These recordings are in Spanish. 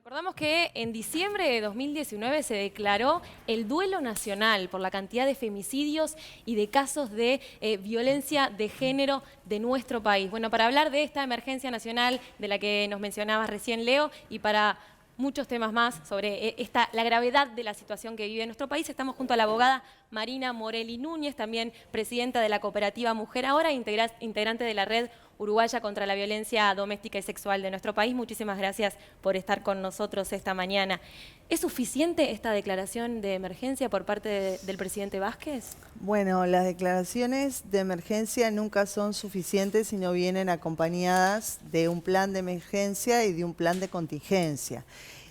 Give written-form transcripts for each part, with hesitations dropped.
Recordamos que en diciembre de 2019 se declaró el duelo nacional por la cantidad de femicidios y de casos de violencia de género de nuestro país. Bueno, para hablar de esta emergencia nacional de la que nos mencionabas recién, Leo, y para muchos temas más sobre la gravedad de la situación que vive nuestro país, estamos junto a la abogada Marina Morelli Núñez, también presidenta de la cooperativa Mujer Ahora, integrante de la Red Uruguaya contra la Violencia Doméstica y Sexual de nuestro país. Muchísimas gracias por estar con nosotros esta mañana. ¿Es suficiente esta declaración de emergencia por parte del presidente Vázquez? Bueno, las declaraciones de emergencia nunca son suficientes si no vienen acompañadas de un plan de emergencia y de un plan de contingencia.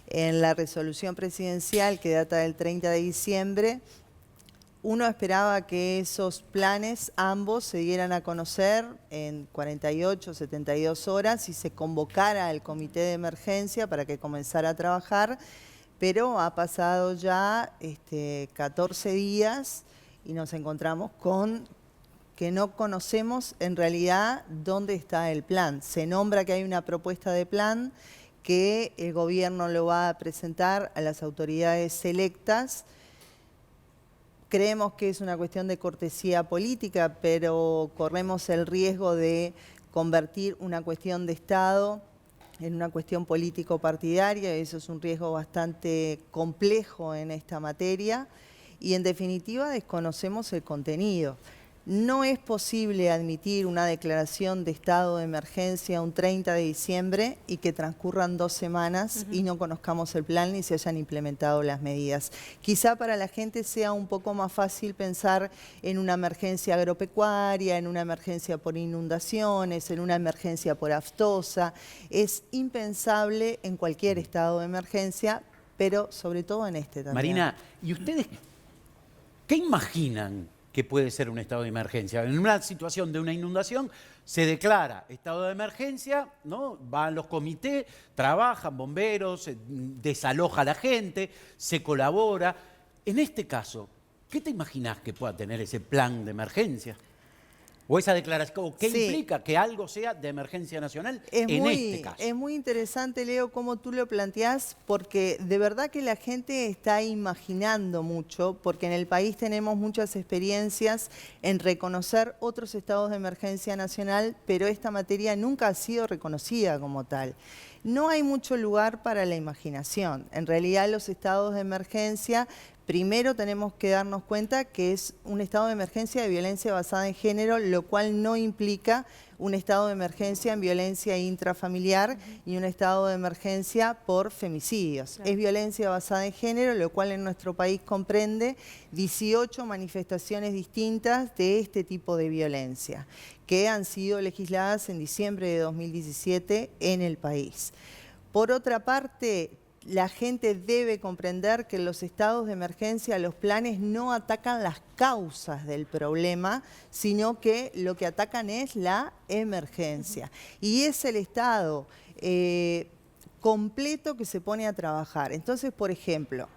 En la resolución presidencial que data del 30 de diciembre, uno esperaba que esos planes ambos se dieran a conocer en 48, 72 horas y se convocara al comité de emergencia para que comenzara a trabajar, pero ha pasado ya 14 días y nos encontramos con que no conocemos en realidad dónde está el plan. Se nombra que hay una propuesta de plan que el gobierno lo va a presentar a las autoridades electas. Creemos que es una cuestión de cortesía política, pero corremos el riesgo de convertir una cuestión de Estado en una cuestión político-partidaria. Eso es un riesgo bastante complejo en esta materia y, en definitiva, desconocemos el contenido. No es posible admitir una declaración de estado de emergencia un 30 de diciembre y que transcurran 2 semanas y no conozcamos el plan ni se hayan implementado las medidas. Quizá para la gente sea un poco más fácil pensar en una emergencia agropecuaria, en una emergencia por inundaciones, en una emergencia por aftosa. Es impensable en cualquier estado de emergencia, pero sobre todo en este también. Marina, ¿y ustedes qué imaginan que puede ser un estado de emergencia? En una situación de una inundación se declara estado de emergencia, ¿no? Van los comités, trabajan bomberos, desaloja a la gente, se colabora. En este caso, ¿qué te imaginás que pueda tener ese plan de emergencia? ¿O esa declaración? ¿Qué implica que algo sea de emergencia nacional este caso? Es muy interesante, Leo, cómo tú lo planteás, porque de verdad que la gente está imaginando mucho, porque en el país tenemos muchas experiencias en reconocer otros estados de emergencia nacional, pero esta materia nunca ha sido reconocida como tal. No hay mucho lugar para la imaginación. En realidad, los estados de emergencia, primero tenemos que darnos cuenta que es un estado de emergencia de violencia basada en género, lo cual no implica un estado de emergencia en violencia intrafamiliar y un estado de emergencia por femicidios. Claro. Es violencia basada en género, lo cual en nuestro país comprende 18 manifestaciones distintas de este tipo de violencia, que han sido legisladas en diciembre de 2017 en el país. Por otra parte, la gente debe comprender que los estados de emergencia, los planes no atacan las causas del problema, sino que lo que atacan es la emergencia. Y es el estado completo que se pone a trabajar. Entonces, por ejemplo,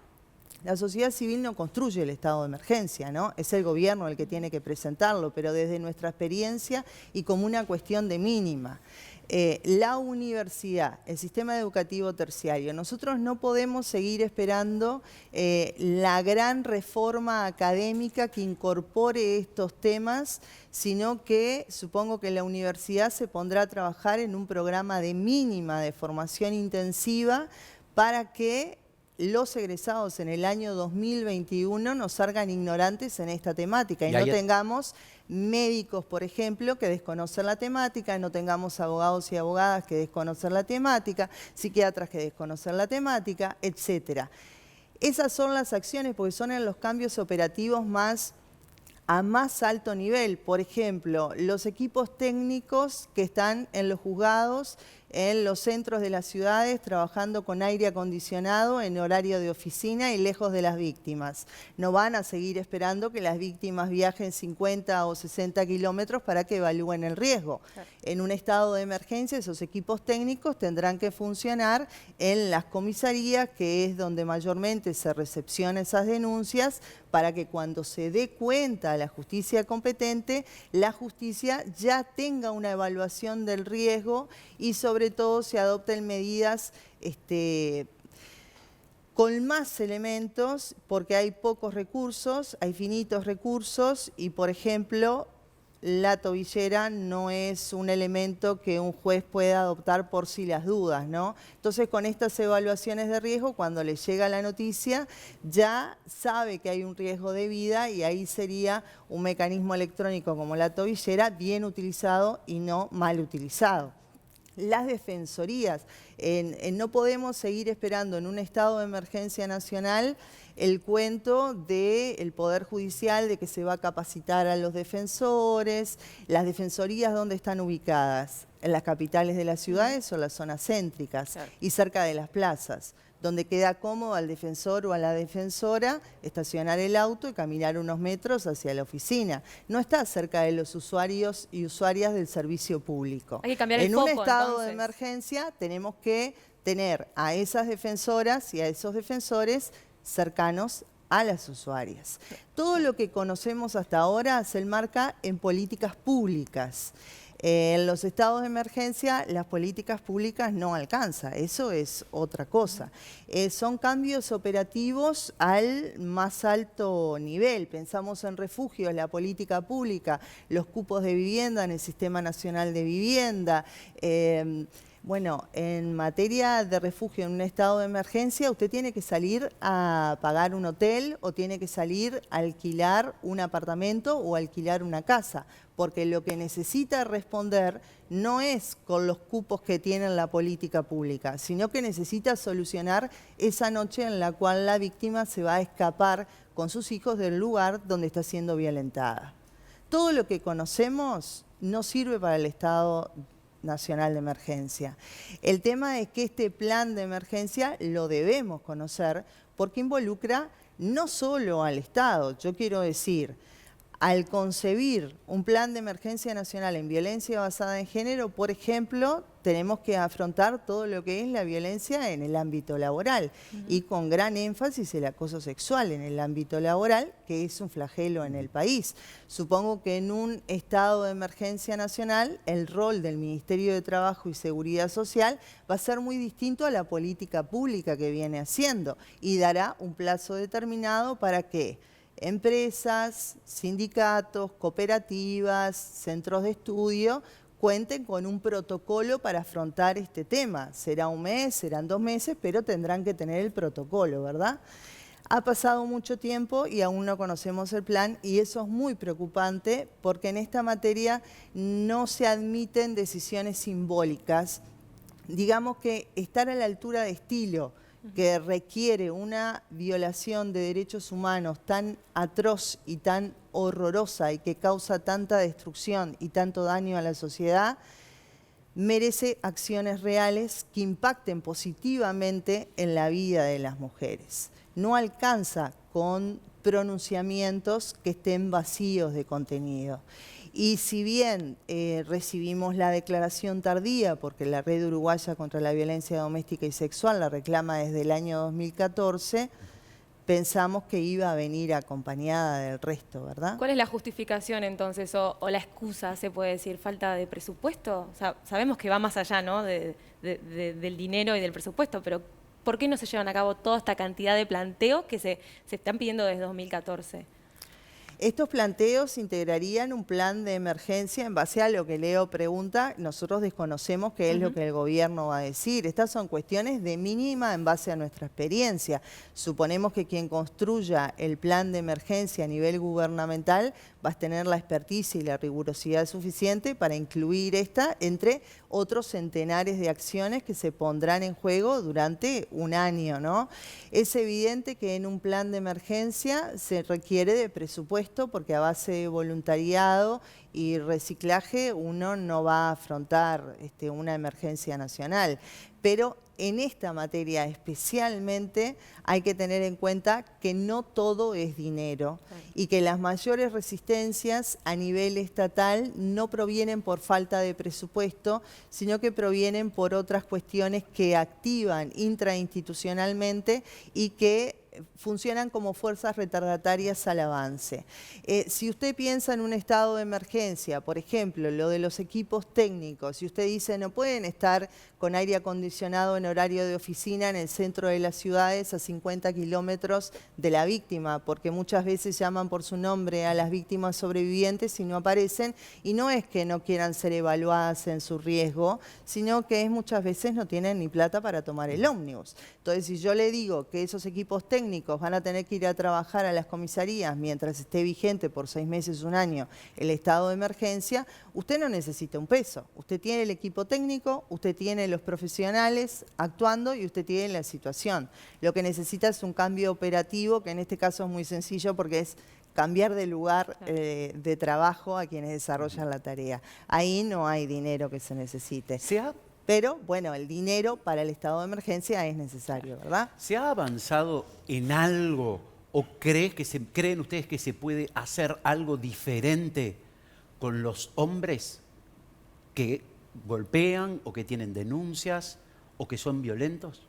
la sociedad civil no construye el estado de emergencia, ¿no? Es el gobierno el que tiene que presentarlo, pero desde nuestra experiencia y como una cuestión de mínima. La universidad, el sistema educativo terciario, nosotros no podemos seguir esperando la gran reforma académica que incorpore estos temas, sino que supongo que la universidad se pondrá a trabajar en un programa de mínima de formación intensiva para que los egresados en el año 2021 no salgan ignorantes en esta temática y no tengamos médicos, por ejemplo, que desconocen la temática, no tengamos abogados y abogadas que desconocen la temática, psiquiatras que desconocen la temática, etcétera. Esas son las acciones porque son en los cambios operativos a más alto nivel. Por ejemplo, los equipos técnicos que están en los juzgados, en los centros de las ciudades, trabajando con aire acondicionado en horario de oficina y lejos de las víctimas. No van a seguir esperando que las víctimas viajen 50 o 60 kilómetros para que evalúen el riesgo. Claro. En un estado de emergencia, esos equipos técnicos tendrán que funcionar en las comisarías, que es donde mayormente se recepcionan esas denuncias, para que cuando se dé cuenta a la justicia competente, la justicia ya tenga una evaluación del riesgo y sobre todo se adopten medidas con más elementos, porque hay pocos recursos, hay finitos recursos y, por ejemplo, la tobillera no es un elemento que un juez pueda adoptar por si las dudas, ¿no? Entonces, con estas evaluaciones de riesgo, cuando le llega la noticia, ya sabe que hay un riesgo de vida y ahí sería un mecanismo electrónico como la tobillera bien utilizado y no mal utilizado. Las defensorías. No podemos seguir esperando en un estado de emergencia nacional el cuento del Poder Judicial de que se va a capacitar a los defensores. Las defensorías, ¿dónde están ubicadas? En las capitales de las ciudades o las zonas céntricas, claro, y cerca de las plazas, donde queda cómodo al defensor o a la defensora estacionar el auto y caminar unos metros hacia la oficina. No está cerca de los usuarios y usuarias del servicio público. Hay que cambiar el foco. En un estado entonces de emergencia tenemos que tener a esas defensoras y a esos defensores cercanos a las usuarias. Todo lo que conocemos hasta ahora se enmarca en políticas públicas. En los estados de emergencia las políticas públicas no alcanzan, eso es otra cosa. Son cambios operativos al más alto nivel. Pensamos en refugios, la política pública, los cupos de vivienda en el Sistema Nacional de Vivienda. Bueno, en materia de refugio en un estado de emergencia, usted tiene que salir a pagar un hotel o tiene que salir a alquilar un apartamento o alquilar una casa, porque lo que necesita responder no es con los cupos que tiene la política pública, sino que necesita solucionar esa noche en la cual la víctima se va a escapar con sus hijos del lugar donde está siendo violentada. Todo lo que conocemos no sirve para el estado nacional de emergencia. El tema es que este plan de emergencia lo debemos conocer porque involucra no solo al Estado, yo quiero decir, al concebir un plan de emergencia nacional en violencia basada en género, por ejemplo, tenemos que afrontar todo lo que es la violencia en el ámbito laboral y con gran énfasis el acoso sexual en el ámbito laboral, que es un flagelo en el país. Supongo que en un estado de emergencia nacional el rol del Ministerio de Trabajo y Seguridad Social va a ser muy distinto a la política pública que viene haciendo y dará un plazo determinado para que empresas, sindicatos, cooperativas, centros de estudio cuenten con un protocolo para afrontar este tema. Será un mes, serán 2 meses, pero tendrán que tener el protocolo, ¿verdad? Ha pasado mucho tiempo y aún no conocemos el plan y eso es muy preocupante porque en esta materia no se admiten decisiones simbólicas. Digamos que estar a la altura de estilo que requiere una violación de derechos humanos tan atroz y tan horrorosa y que causa tanta destrucción y tanto daño a la sociedad, merece acciones reales que impacten positivamente en la vida de las mujeres. No alcanza con pronunciamientos que estén vacíos de contenido. Y si bien recibimos la declaración tardía, porque la Red Uruguaya contra la Violencia Doméstica y Sexual la reclama desde el año 2014, pensamos que iba a venir acompañada del resto, ¿verdad? ¿Cuál es la justificación entonces o la excusa, se puede decir? ¿Falta de presupuesto? O sea, sabemos que va más allá, ¿no? del dinero y del presupuesto, pero ¿por qué no se llevan a cabo toda esta cantidad de planteos que se están pidiendo desde 2014? Estos planteos integrarían un plan de emergencia en base a lo que Leo pregunta. Nosotros desconocemos qué es lo que el gobierno va a decir. Estas son cuestiones de mínima en base a nuestra experiencia. Suponemos que quien construya el plan de emergencia a nivel gubernamental va a tener la experticia y la rigurosidad suficiente para incluir esta entre otros centenares de acciones que se pondrán en juego durante un año, ¿no? Es evidente que en un plan de emergencia se requiere de presupuesto porque a base de voluntariado y reciclaje uno no va a afrontar una emergencia nacional. Pero en esta materia especialmente hay que tener en cuenta que no todo es dinero y que las mayores resistencias a nivel estatal no provienen por falta de presupuesto, sino que provienen por otras cuestiones que activan intrainstitucionalmente y que funcionan como fuerzas retardatarias al avance. Si usted piensa en un estado de emergencia, por ejemplo, lo de los equipos técnicos, si usted dice no pueden estar con aire acondicionado en horario de oficina en el centro de las ciudades a 50 kilómetros de la víctima, porque muchas veces llaman por su nombre a las víctimas sobrevivientes y no aparecen, y no es que no quieran ser evaluadas en su riesgo, sino que muchas veces no tienen ni plata para tomar el ómnibus. Entonces, si yo le digo que esos equipos técnicos van a tener que ir a trabajar a las comisarías mientras esté vigente por 6 meses, un año, el estado de emergencia, usted no necesita un peso. Usted tiene el equipo técnico, usted tiene los profesionales actuando y usted tiene la situación. Lo que necesita es un cambio operativo, que en este caso es muy sencillo porque es cambiar de lugar de trabajo a quienes desarrollan la tarea. Ahí no hay dinero que se necesite. Pero, bueno, el dinero para el estado de emergencia es necesario, ¿verdad? ¿Se ha avanzado en algo o creen ustedes que se puede hacer algo diferente con los hombres que golpean o que tienen denuncias o que son violentos?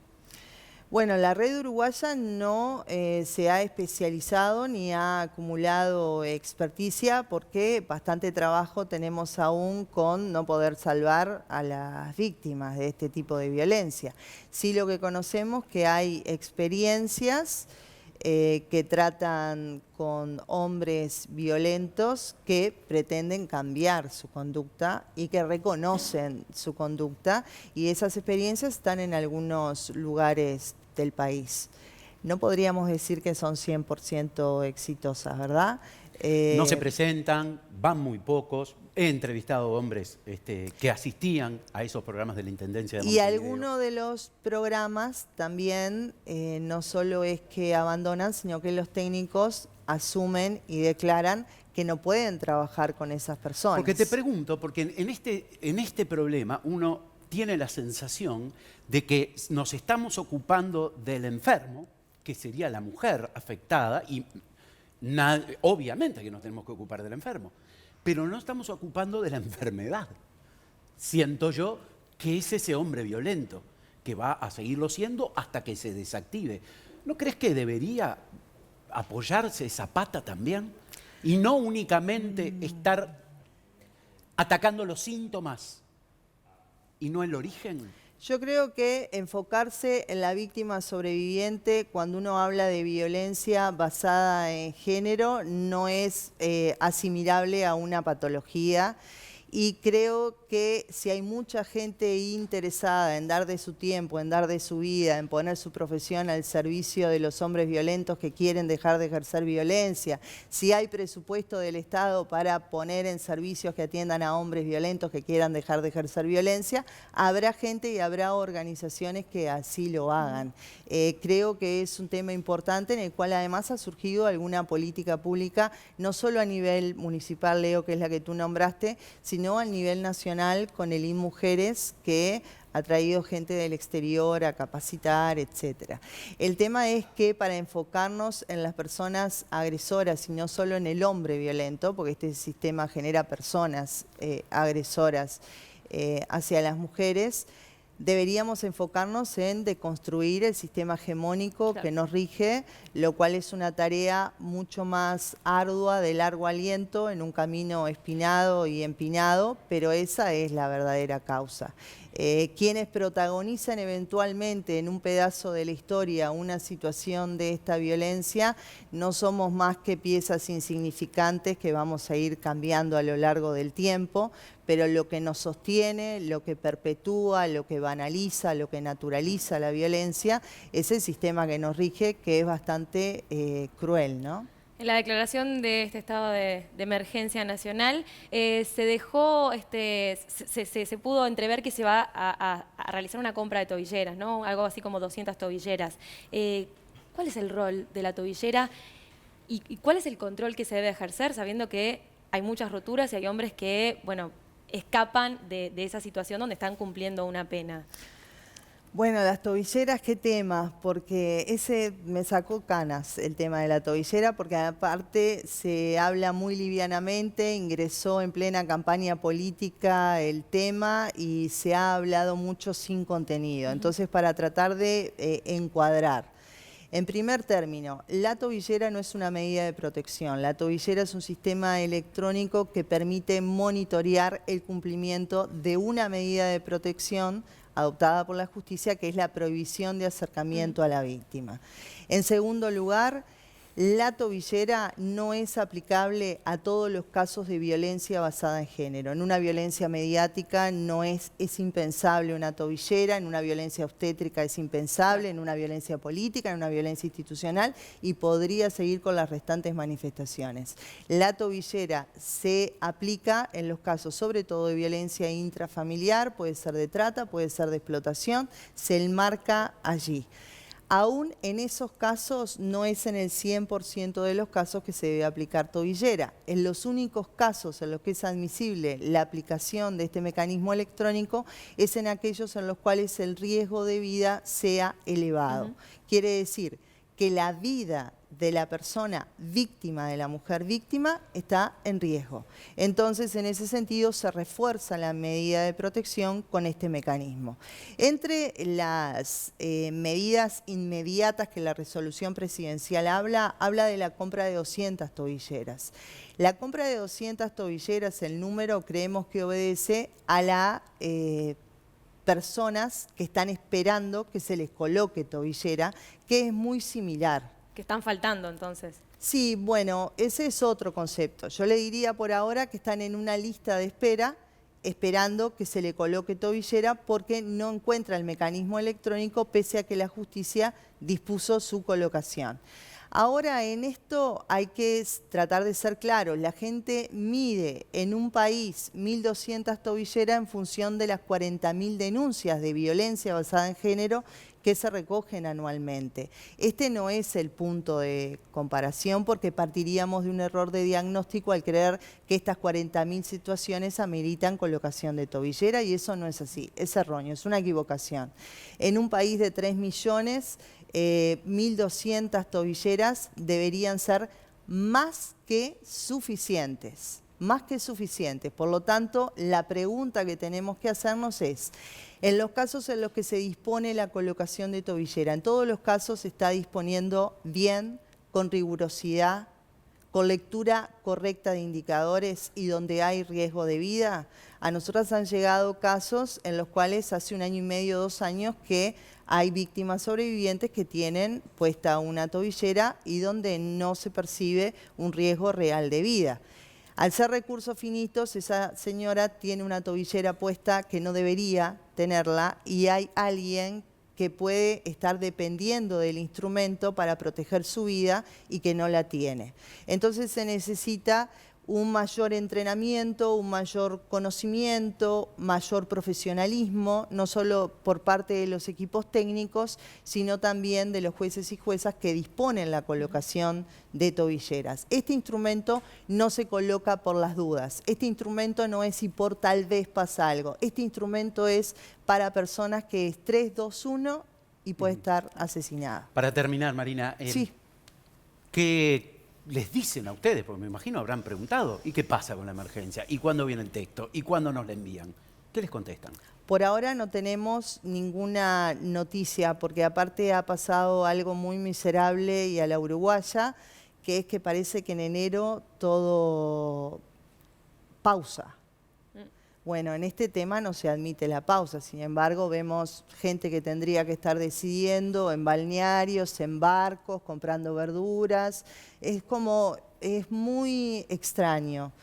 Bueno, la red uruguaya no se ha especializado ni ha acumulado experticia porque bastante trabajo tenemos aún con no poder salvar a las víctimas de este tipo de violencia. Sí, lo que conocemos que hay experiencias que tratan con hombres violentos que pretenden cambiar su conducta y que reconocen su conducta, y esas experiencias están en algunos lugares del país. No podríamos decir que son 100% exitosas, ¿verdad? No se presentan, van muy pocos. He entrevistado hombres que asistían a esos programas de la Intendencia de Montevideo. Y algunos de los programas también no solo es que abandonan, sino que los técnicos asumen y declaran que no pueden trabajar con esas personas. Porque te pregunto, porque en este problema uno tiene la sensación de que nos estamos ocupando del enfermo, que sería la mujer afectada, y obviamente que nos tenemos que ocupar del enfermo, pero no estamos ocupando de la enfermedad. Siento yo que es ese hombre violento, que va a seguirlo siendo hasta que se desactive. ¿No crees que debería apoyarse esa pata también? Y no únicamente estar atacando los síntomas y no el origen. Yo creo que enfocarse en la víctima sobreviviente cuando uno habla de violencia basada en género no es asimilable a una patología. Y creo que si hay mucha gente interesada en dar de su tiempo, en dar de su vida, en poner su profesión al servicio de los hombres violentos que quieren dejar de ejercer violencia, si hay presupuesto del Estado para poner en servicios que atiendan a hombres violentos que quieran dejar de ejercer violencia, habrá gente y habrá organizaciones que así lo hagan. Creo que es un tema importante en el cual además ha surgido alguna política pública, no solo a nivel municipal, Leo, que es la que tú nombraste, sino a nivel nacional con el INMujeres, que ha traído gente del exterior a capacitar, etcétera. El tema es que para enfocarnos en las personas agresoras y no solo en el hombre violento, porque este sistema genera personas agresoras hacia las mujeres, deberíamos enfocarnos en deconstruir el sistema hegemónico que nos rige, lo cual es una tarea mucho más ardua, de largo aliento, en un camino espinado y empinado, pero esa es la verdadera causa. Quienes protagonizan eventualmente en un pedazo de la historia una situación de esta violencia, no somos más que piezas insignificantes que vamos a ir cambiando a lo largo del tiempo, pero lo que nos sostiene, lo que perpetúa, lo que banaliza, lo que naturaliza la violencia, es el sistema que nos rige, que es bastante cruel, ¿no? En la declaración de este estado de emergencia nacional se dejó, se pudo entrever que se va a realizar una compra de tobilleras, ¿no? Algo así como 200 tobilleras. ¿Cuál es el rol de la tobillera y cuál es el control que se debe ejercer, sabiendo que hay muchas roturas y hay hombres que, bueno, escapan de esa situación donde están cumpliendo una pena? Bueno, las tobilleras, qué tema, porque ese me sacó canas el tema de la tobillera, porque aparte se habla muy livianamente, ingresó en plena campaña política el tema y se ha hablado mucho sin contenido. Entonces, para tratar de encuadrar. En primer término, la tobillera no es una medida de protección. La tobillera es un sistema electrónico que permite monitorear el cumplimiento de una medida de protección adoptada por la justicia, que es la prohibición de acercamiento a la víctima. En segundo lugar, la tobillera no es aplicable a todos los casos de violencia basada en género. En una violencia mediática es impensable una tobillera, en una violencia obstétrica es impensable, en una violencia política, en una violencia institucional, y podría seguir con las restantes manifestaciones. La tobillera se aplica en los casos sobre todo de violencia intrafamiliar, puede ser de trata, puede ser de explotación, se enmarca allí. Aún en esos casos no es en el 100% de los casos que se debe aplicar tobillera. En los únicos casos en los que es admisible la aplicación de este mecanismo electrónico es en aquellos en los cuales el riesgo de vida sea elevado. Quiere decir que la vida de la persona víctima, de la mujer víctima, está en riesgo. Entonces, en ese sentido, se refuerza la medida de protección con este mecanismo. Entre las medidas inmediatas que la resolución presidencial habla de la compra de 200 tobilleras. La compra de 200 tobilleras, el número, creemos que obedece a la personas que están esperando que se les coloque tobillera, que es muy similar. Que están faltando, entonces. Sí, bueno, ese es otro concepto. Yo le diría por ahora que están en una lista de espera, esperando que se le coloque tobillera porque no encuentra el mecanismo electrónico pese a que la justicia dispuso su colocación. Ahora, en esto hay que tratar de ser claros. La gente mide en un país 1.200 tobilleras en función de las 40.000 denuncias de violencia basada en género que se recogen anualmente. Este no es el punto de comparación porque partiríamos de un error de diagnóstico al creer que estas 40.000 situaciones ameritan colocación de tobillera, y eso no es así, es erróneo, es una equivocación. En un país de 3 millones, 1.200 tobilleras deberían ser más que suficientes. Más que suficientes. Por lo tanto, la pregunta que tenemos que hacernos es, en los casos en los que se dispone la colocación de tobillera, en todos los casos se está disponiendo bien, con rigurosidad, con lectura correcta de indicadores y donde hay riesgo de vida. A nosotras han llegado casos en los cuales hace 1 año y medio, 2 años, que hay víctimas sobrevivientes que tienen puesta una tobillera y donde no se percibe un riesgo real de vida. Al ser recursos finitos, esa señora tiene una tobillera puesta que no debería tenerla y hay alguien que puede estar dependiendo del instrumento para proteger su vida y que no la tiene. Entonces se necesita un mayor entrenamiento, un mayor conocimiento, mayor profesionalismo, no solo por parte de los equipos técnicos, sino también de los jueces y juezas que disponen la colocación de tobilleras. Este instrumento no se coloca por las dudas, este instrumento no es si por tal vez pasa algo, este instrumento es para personas que es 3, 2, 1 y puede estar asesinada. Para terminar, Marina, Sí. ¿qué les dicen a ustedes? Porque me imagino habrán preguntado, ¿y qué pasa con la emergencia? ¿Y cuándo viene el texto? ¿Y cuándo nos la envían? ¿Qué les contestan? Por ahora no tenemos ninguna noticia, porque aparte ha pasado algo muy miserable y a la uruguaya, que es que parece que en enero todo pausa. Bueno, en este tema no se admite la pausa, sin embargo vemos gente que tendría que estar decidiendo en balnearios, en barcos, comprando verduras. Es muy extraño.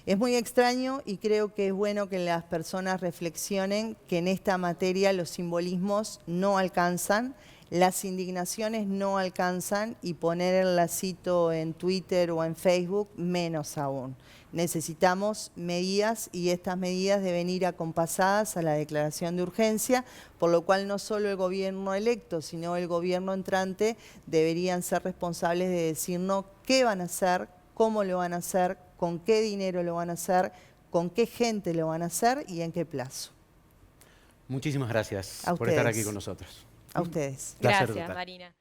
Es muy extraño y creo que es bueno que las personas reflexionen que en esta materia los simbolismos no alcanzan, las indignaciones no alcanzan y poner el lacito en Twitter o en Facebook menos aún. Necesitamos medidas y estas medidas deben ir acompasadas a la declaración de urgencia, por lo cual no solo el gobierno electo, sino el gobierno entrante deberían ser responsables de decirnos qué van a hacer, cómo lo van a hacer, con qué dinero lo van a hacer, con qué gente lo van a hacer y en qué plazo. Muchísimas gracias A por estar ustedes. aquí con nosotros. A ustedes. Placer Gracias, total. Marina.